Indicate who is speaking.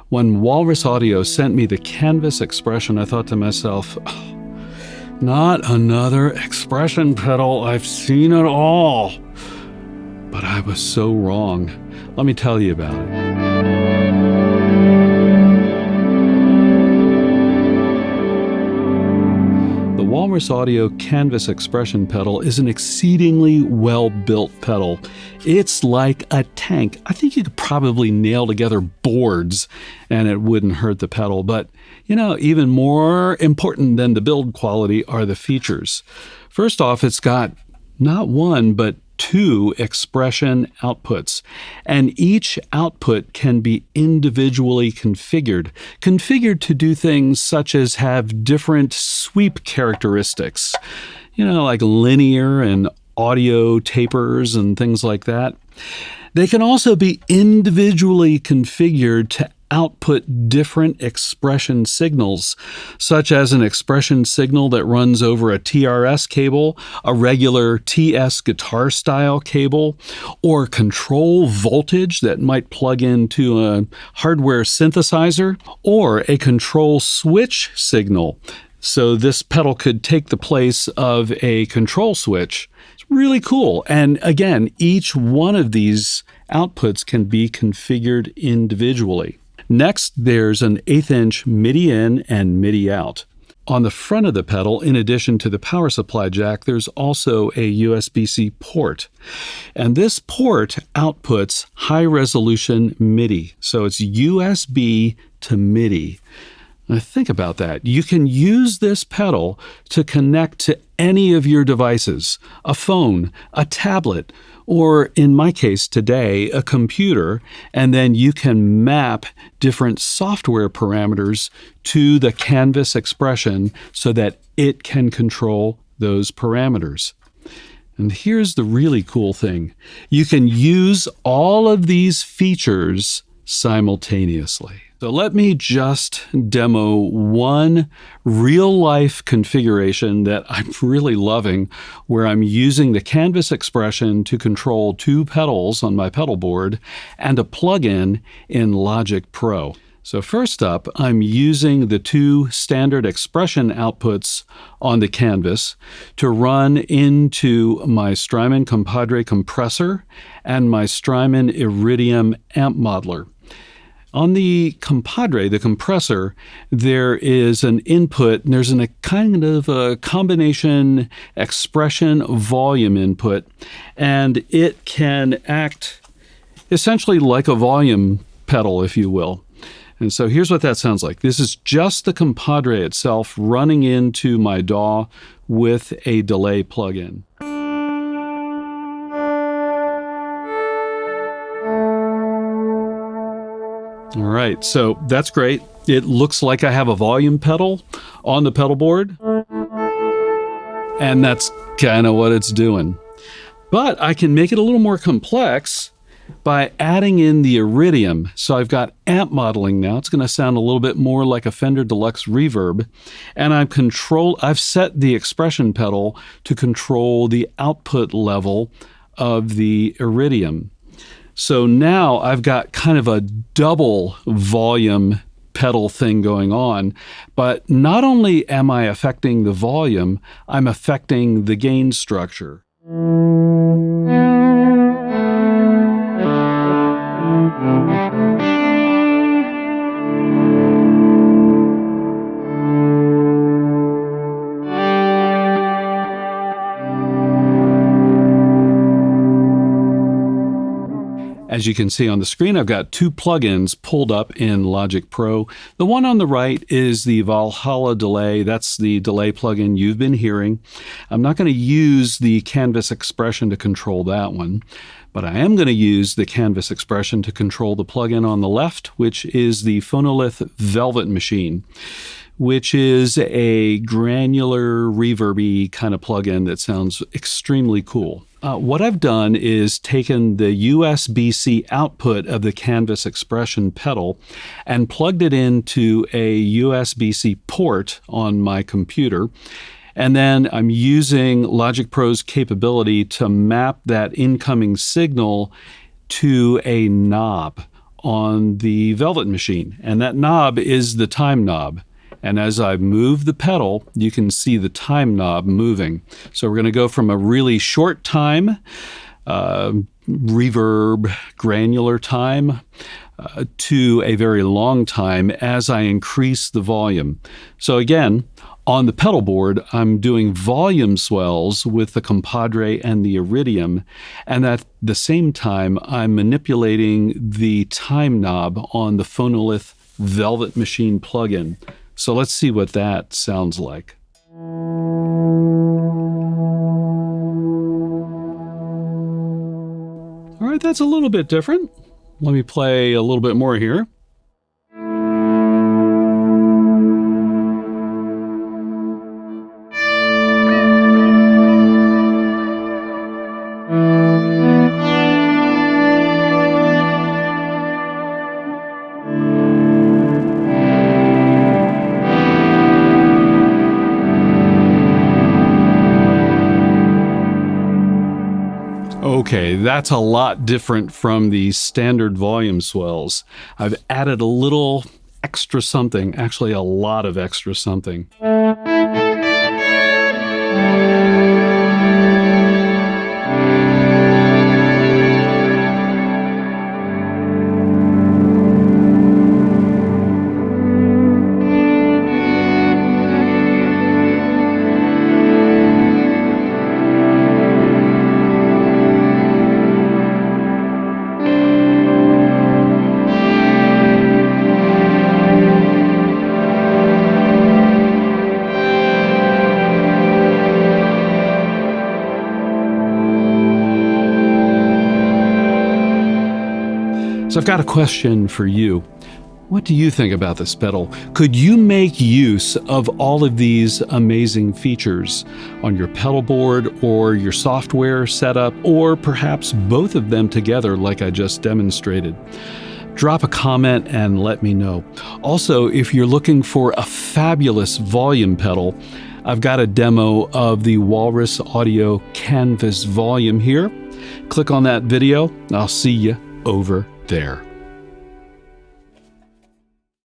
Speaker 1: When Walrus Audio sent me the Canvas Expression, I thought to myself, oh, not another expression pedal. I've seen it all. But I was so wrong. Let me tell you about it. The Walrus Audio Canvas Expression pedal is an exceedingly well-built pedal. It's like a tank. I think you could probably nail together boards and it wouldn't hurt the pedal. But, even more important than the build quality are the features. First off, it's got not one, but two expression outputs, and each output can be individually configured to do things such as have different sweep characteristics, like linear and audio tapers and things like that. They can also be individually configured to output different expression signals, such as an expression signal that runs over a TRS cable, a regular TS guitar style cable, or control voltage that might plug into a hardware synthesizer, or a control switch signal. So this pedal could take the place of a control switch. It's really cool. And again, each one of these outputs can be configured individually. Next, there's an 1/8" MIDI in and MIDI out. On the front of the pedal, in addition to the power supply jack, there's also a USB-C port. And this port outputs high-resolution MIDI. So it's USB to MIDI. Now think about that. You can use this pedal to connect to any of your devices, a phone, a tablet, or in my case today, a computer, and then you can map different software parameters to the Canvas expression so that it can control those parameters. And here's the really cool thing. You can use all of these features simultaneously. So let me just demo one real-life configuration that I'm really loving, where I'm using the Canvas expression to control two pedals on my pedal board and a plugin in Logic Pro. So first up, I'm using the two standard expression outputs on the Canvas to run into my Strymon Compadre compressor and my Strymon Iridium amp modeler. On the Compadre, the compressor, there is an input, and there's a kind of a combination expression volume input, and it can act essentially like a volume pedal, if you will. And so here's what that sounds like. This is just the Compadre itself running into my DAW with a delay plugin. All right, so that's great. It looks like I have a volume pedal on the pedal board, and that's kind of what it's doing. But I can make it a little more complex by adding in the Iridium. So I've got amp modeling now. It's going to sound a little bit more like a Fender Deluxe Reverb, and I've set the expression pedal to control the output level of the Iridium. So now I've got kind of a double volume pedal thing going on, but not only am I affecting the volume, I'm affecting the gain structure. As you can see on the screen, I've got two plugins pulled up in Logic Pro. The one on the right is the Valhalla delay. That's the delay plugin you've been hearing. I'm not going to use the Canvas expression to control that one, but I am going to use the Canvas expression to control the plugin on the left, which is the Phonolith Velvet Machine, which is a granular, reverby kind of plugin that sounds extremely cool. What I've done is taken the USB-C output of the Canvas expression pedal and plugged it into a USB-C port on my computer. And then I'm using Logic Pro's capability to map that incoming signal to a knob on the Velvet machine, and that knob is the time knob. And as I move the pedal, you can see the time knob moving. So we're going to go from a really short time, reverb, granular time, to a very long time as I increase the volume. So again, on the pedal board, I'm doing volume swells with the Compadre and the Iridium, and at the same time, I'm manipulating the time knob on the Phonolith Velvet Machine plugin. So let's see what that sounds like. All right, that's a little bit different. Let me play a little bit more here. Okay, that's a lot different from the standard volume swells. I've added a little extra something, actually a lot of extra something. So I've got a question for you. What do you think about this pedal? Could you make use of all of these amazing features on your pedal board or your software setup, or perhaps both of them together like I just demonstrated? Drop a comment and let me know. Also, if you're looking for a fabulous volume pedal, I've got a demo of the Walrus Audio Canvas volume here. Click on that video. I'll see you over there.